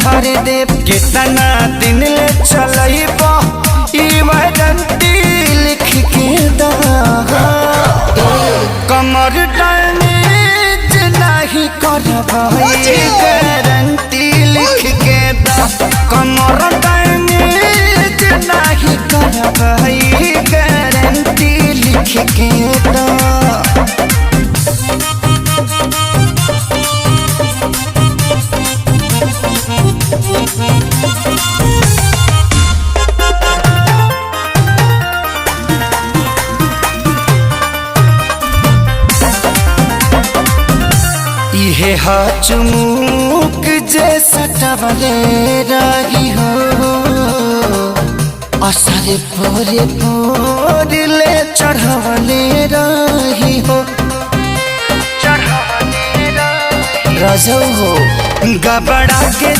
भर दे। कितना दिन ले चलइबो ई वारंटी लिख के दा। कमर डैमेज नहीं करबई गारंटी लिख के दा। कमर डैमेज नहीं करबई गारंटी लिख के दा। इहे चुमुक जैसा टवले रही हो। असर पूरे पूरे ले चढ़वले रही हो। रजो हो गबड़ा के